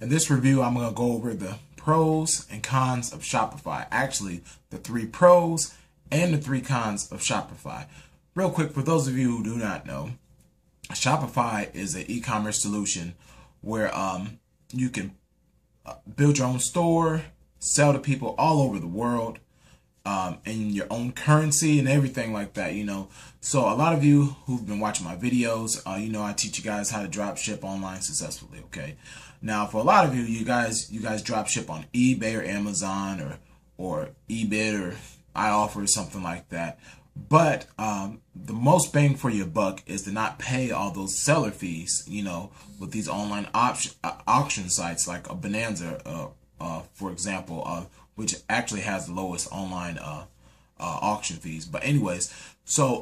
In this review, I'm going to go over the pros and cons of Shopify. Actually, the 3 pros and the 3 cons of Shopify. Real quick, for those of you who do not know, Shopify is an e-commerce solution where you can build your own store, sell to people all over the world, in your own currency and everything like that, you know. So a lot of you who've been watching my videos, you know, I teach you guys how to drop ship online successfully. Okay. Now, for a lot of you, you guys drop ship on eBay or Amazon or eBid or iOffer or something like that. But the most bang for your buck is to not pay all those seller fees, you know, with these online auction sites like a Bonanza, for example, which actually has the lowest online auction fees. But anyways, so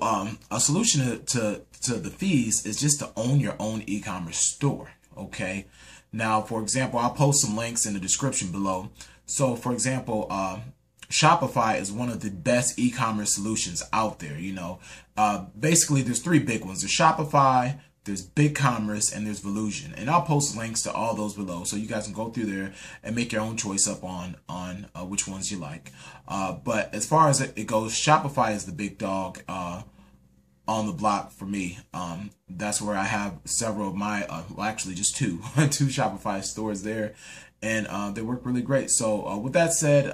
a solution to the fees is just to own your own e-commerce store. Okay. Now, for example, I'll post some links in the description below. So, for example, Shopify is one of the best e-commerce solutions out there. You know, basically, there's 3 big ones: there's Shopify, there's BigCommerce, and there's Volusion. And I'll post links to all those below, so you guys can go through there and make your own choice up on which ones you like. But as far as it goes, Shopify is the big dog on the block for me. That's where I have several of my, well, actually just 2 Shopify stores there, and they work really great. So with that said,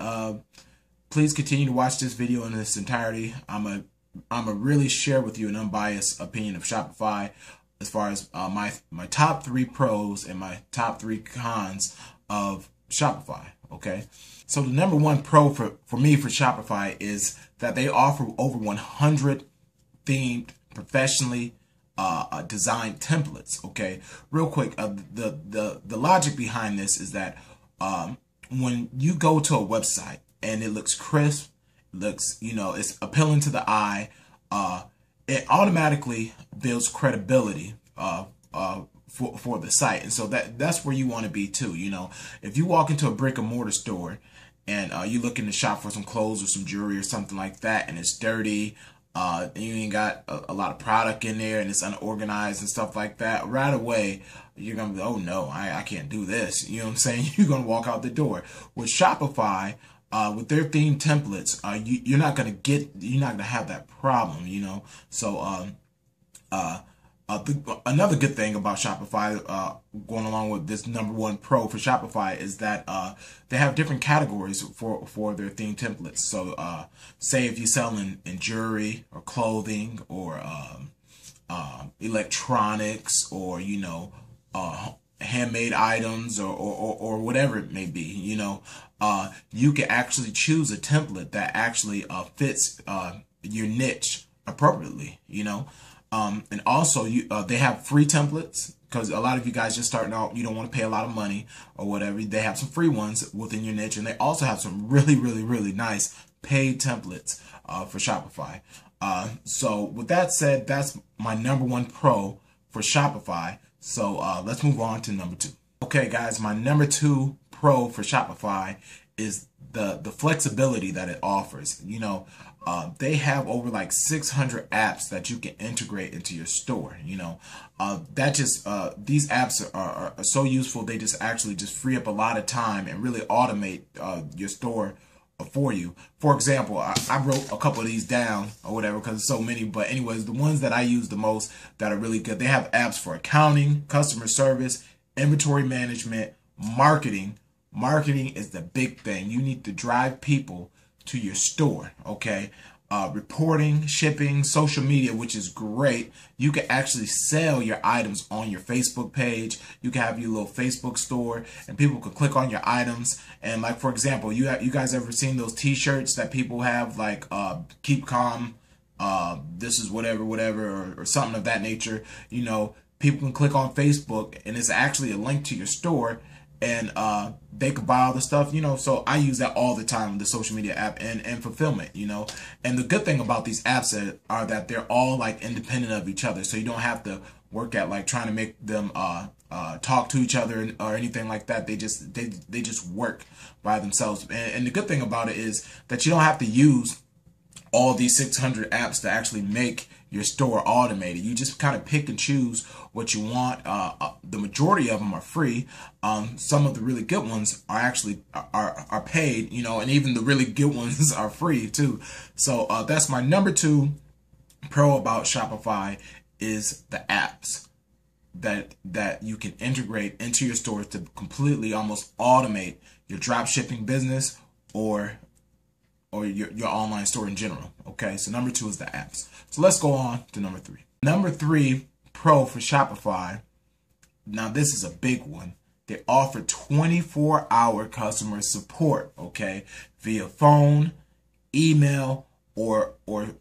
please continue to watch this video in its entirety. I'm a really share with you an unbiased opinion of Shopify as far as my top 3 pros and my top 3 cons of Shopify. Okay, so the number 1 pro for me for Shopify is that they offer over 100 themed, professionally designed templates. Okay, real quick, the logic behind this is that when you go to a website and it looks crisp, looks, you know, it's appealing to the eye, it automatically builds credibility for the site. And so that's where you want to be too. You know, if you walk into a brick and mortar store and you looking to shop for some clothes or some jewelry or something like that, and it's dirty, and you ain't got a lot of product in there, and it's unorganized and stuff like that, right away you're gonna be, oh no, I can't do this. You know what I'm saying? You're gonna walk out the door. With Shopify, with their theme templates, you're not gonna have that problem, you know. So another good thing about Shopify, going along with this number 1 pro for Shopify, is that they have different categories for their theme templates. So say if you sell in jewelry or clothing or electronics, or, you know, handmade items or whatever it may be, you know, you can actually choose a template that actually fits your niche appropriately, you know. And also they have free templates, because a lot of you guys just starting out, you don't want to pay a lot of money or whatever. They have some free ones within your niche, and they also have some really nice paid templates for Shopify. So with that said, that's my number 1 pro for Shopify. So let's move on to number 2. Okay, guys, my number 2 pro for Shopify is the flexibility that it offers. You know, they have over like 600 apps that you can integrate into your store. You know, that just these apps are so useful. They just actually just free up a lot of time and really automate your store for you. For example, I wrote a couple of these down or whatever because there's so many, but anyways, the ones that I use the most that are really good, they have apps for accounting, customer service, inventory management, marketing. Marketing is the big thing. You need to drive people to your store. Okay, reporting, shipping, social media, which is great. You can actually sell your items on your Facebook page. You can have your little Facebook store, and people can click on your items. And like, for example, you guys ever seen those T-shirts that people have, like keep calm, this is whatever, or something of that nature? You know, people can click on Facebook, and it's actually a link to your store, and they could buy all the stuff, you know. So I use that all the time, the social media app and fulfillment, you know. And the good thing about these apps are that they're all like independent of each other, so you don't have to work at like trying to make them talk to each other or anything like that. They just work by themselves. And the good thing about it is that you don't have to use all these 600 apps to actually make your store automated. You just kind of pick and choose what you want. The majority of them are free. Some of the really good ones are actually are paid, you know, and even the really good ones are free too. So that's my number 2 pro about Shopify, is the apps that you can integrate into your stores to completely almost automate your drop shipping business or your online store in general. Okay, so number 2 is the apps. So let's go on to number 3. Number 3 pro for Shopify. Now this is a big one. They offer 24-hour customer support, okay, via phone, email, or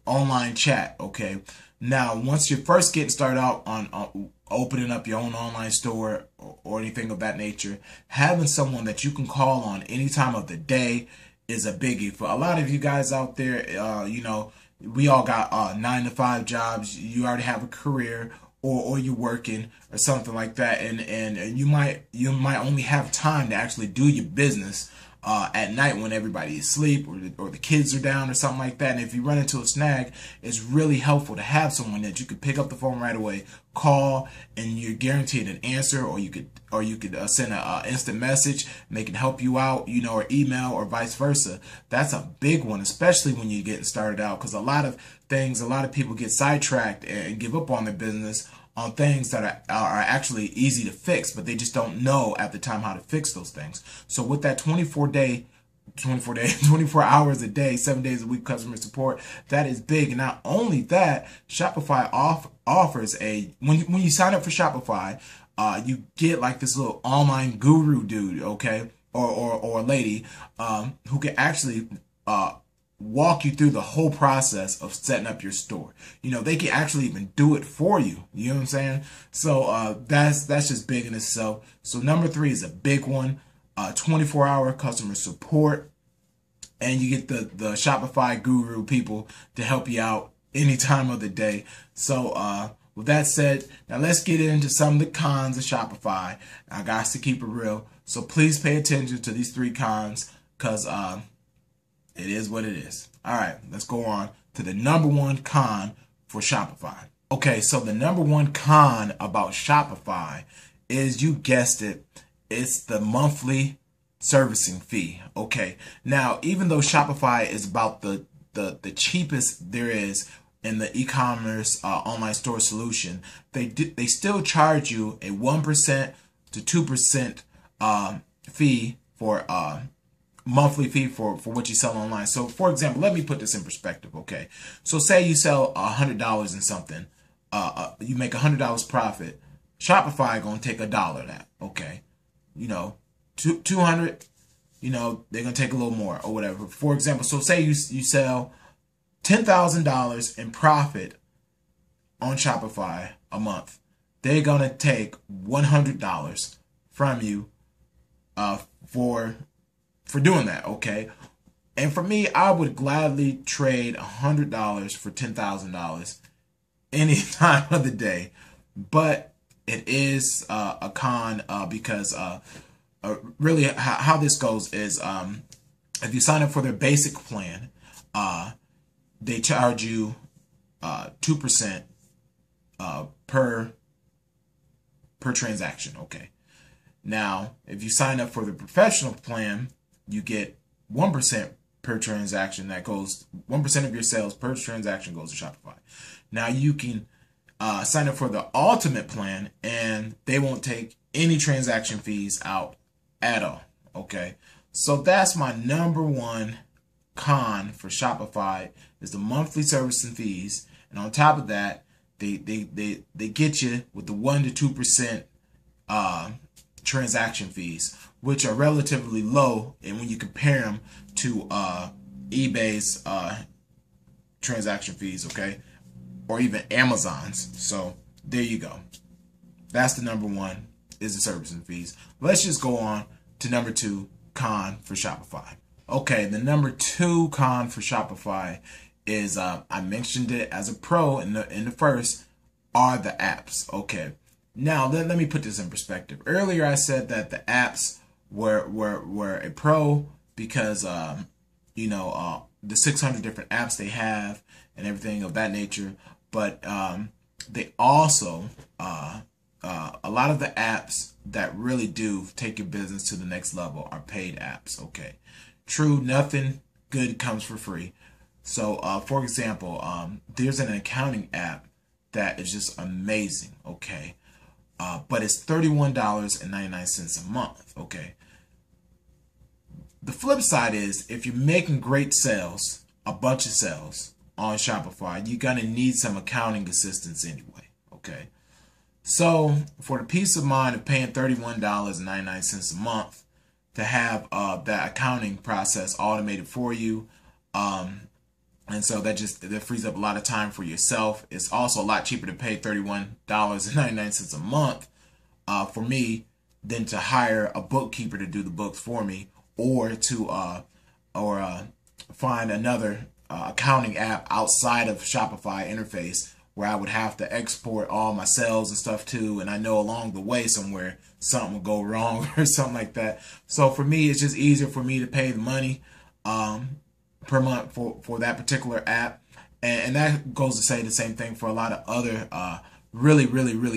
online chat, okay. Now, once you're first getting started out on opening up your own online store or anything of that nature, having someone that you can call on any time of the day is a biggie. For a lot of you guys out there, you know, we all got 9-to-5 jobs. You already have a career, or you're working or something like that, and you might only have time to actually do your business at night when everybody is asleep, or the kids are down or something like that. And if you run into a snag, it's really helpful to have someone that you could pick up the phone right away, call, and you're guaranteed an answer, or you could send an instant message and they can help you out, you know, or email, or vice versa. That's a big one, especially when you're getting started out, because a lot of people get sidetracked and give up on their business on things that are actually easy to fix, but they just don't know at the time how to fix those things. So with that 24 hours a day, 7 days a week customer support, that is big. And not only that, Shopify offers when you sign up for Shopify, you get like this little online guru dude, okay, or lady, who can actually walk you through the whole process of setting up your store. You know, they can actually even do it for you. You know what I'm saying? So that's just big in itself. So number 3 is a big one. 24-hour customer support, and you get the Shopify guru people to help you out any time of the day. So with that said, now let's get into some of the cons of Shopify. I got to keep it real, so please pay attention to these 3 cons, because it is what it is. All right, let's go on to the number 1 con for Shopify. Okay, so the number 1 con about Shopify is, you guessed it, it's the monthly servicing fee. Okay, now even though Shopify is about the cheapest there is in the e-commerce online store solution, they still charge you a 1% to 2% fee for monthly fee for what you sell online. So for example, let me put this in perspective. Okay, so say you sell $100 in something, you make $100 profit. Shopify gonna take $1 of that. Okay, you know, 200, you know, they're gonna take a little more or whatever. For example, so say you sell $10,000 in profit on Shopify a month, they're gonna take $100 from you for doing that. Okay, and for me, I would gladly trade $100 for $10,000 any time of the day, but it is a con, because really how this goes is, if you sign up for their basic plan, they charge you 2% per transaction. Okay, now if you sign up for the professional plan, you get 1% per transaction. That goes 1% of your sales per transaction goes to Shopify. Now you can sign up for the ultimate plan, and they won't take any transaction fees out at all. Okay, so that's my number 1 con for Shopify, is the monthly servicing fees, and on top of that, they get you with the 1 to 2% transaction fees, which are relatively low, and when you compare them to eBay's transaction fees, okay, or even Amazon's. So there you go. That's the number 1, is the servicing fees. Let's just go on to number 2 con for Shopify. Okay, the number 2 con for Shopify is, I mentioned it as a pro in the first, are the apps. Okay, now let me put this in perspective. Earlier I said that the apps were a pro because you know, the 600 different apps they have and everything of that nature but they also a lot of the apps that really do take your business to the next level are paid apps. Okay, true, nothing good comes for free. So for example, there's an accounting app that is just amazing. Okay, but it's $31.99 a month. Okay, the flip side is, if you're making great sales, a bunch of sales on Shopify, you're gonna need some accounting assistance anyway. Okay, so for the peace of mind of paying $31.99 a month to have that accounting process automated for you, and so that frees up a lot of time for yourself. It's also a lot cheaper to pay $31.99 a month for me than to hire a bookkeeper to do the books for me, or to find another accounting app outside of Shopify interface where I would have to export all my sales and stuff to, and I know along the way somewhere something will go wrong or something like that. So for me, it's just easier for me to pay the money per month for that particular app, and that goes to say the same thing for a lot of other really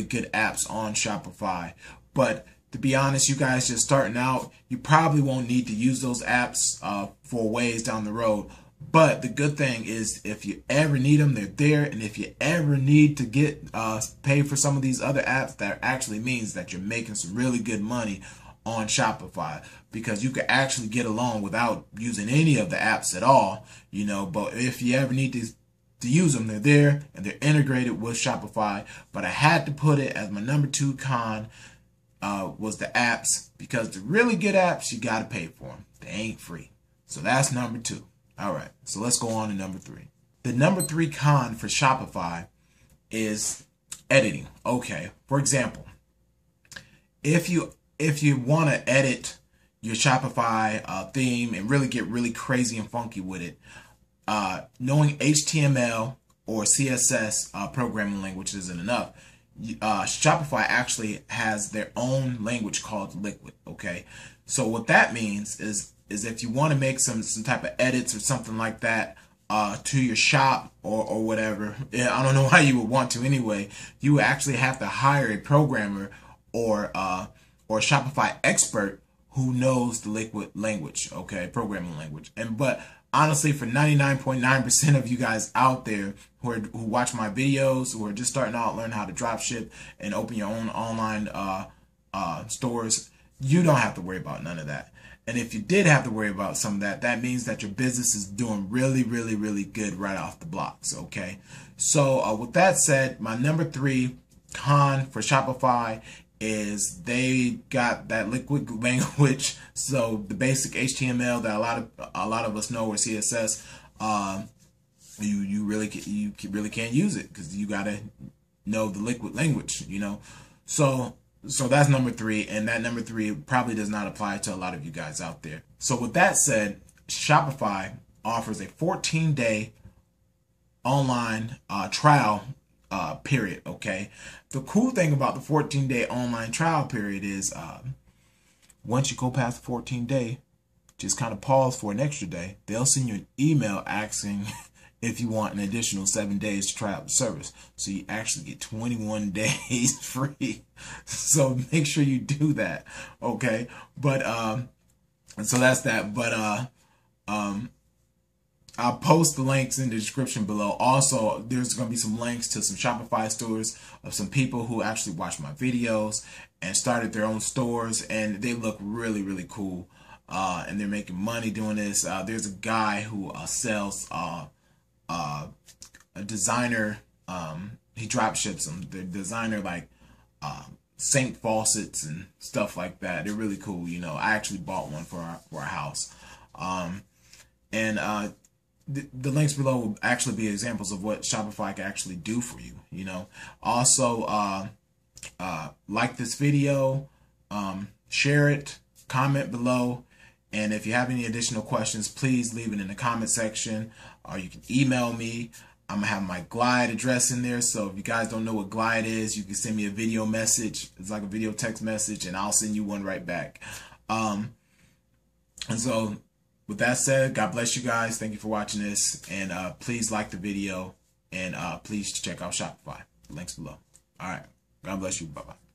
good apps on Shopify. But to be honest, you guys just starting out, you probably won't need to use those apps for ways down the road. But the good thing is, if you ever need them, they're there. And if you ever need to get paid for some of these other apps, that actually means that you're making some really good money on Shopify, because you can actually get along without using any of the apps at all, you know. But if you ever need to use them, they're there and they're integrated with Shopify. But I had to put it as my number 2 con was the apps, because the really good apps, you got to pay for them. They ain't free. So that's number 2. All right, so let's go on to number 3. The number 3 con for Shopify is editing. Okay, for example, if you want to edit your Shopify theme and really get really crazy and funky with it, knowing HTML or CSS programming language isn't enough. Shopify actually has their own language called Liquid. Okay, so what that means is if you want to make some type of edits or something like that to your shop or whatever, I don't know why you would want to anyway, you would actually have to hire a programmer or a Shopify expert who knows the Liquid language, okay, programming language. But honestly, for 99.9% of you guys out there who watch my videos, who are just starting out, learn how to drop ship and open your own online stores, you don't have to worry about none of that. And if you did have to worry about some of that, that means that your business is doing really good right off the blocks, okay? So with that said, my number 3 con for Shopify is they got that Liquid language. So the basic HTML that a lot of us know, or CSS, you really can't use it because you gotta know the Liquid language, you know. So that's number 3, and that number 3 probably does not apply to a lot of you guys out there. So with that said, Shopify offers a 14-day online trial period. Okay, the cool thing about the 14-day online trial period is once you go past the 14-day, just kind of pause for an extra day. They'll send you an email asking if you want an additional 7 days to try out the service. So you actually get 21 days free. So make sure you do that. Okay. But so that's that. But I'll post the links in the description below. Also, there's going to be some links to some Shopify stores of some people who actually watched my videos and started their own stores, and they look really cool. And they're making money doing this. There's a guy who sells a designer, he drop ships them. The designer, like sink faucets and stuff like that. They're really cool. You know, I actually bought one for our house. The links below will actually be examples of what Shopify can actually do for you. You know, also like this video, share it, comment below. And if you have any additional questions, please leave it in the comment section, or you can email me. I'm going to have my Glide address in there. So if you guys don't know what Glide is, you can send me a video message. It's like a video text message, and I'll send you one right back. And so with that said, God bless you guys. Thank you for watching this. And please like the video And please check out Shopify. Links below. All right. God bless you. Bye-bye.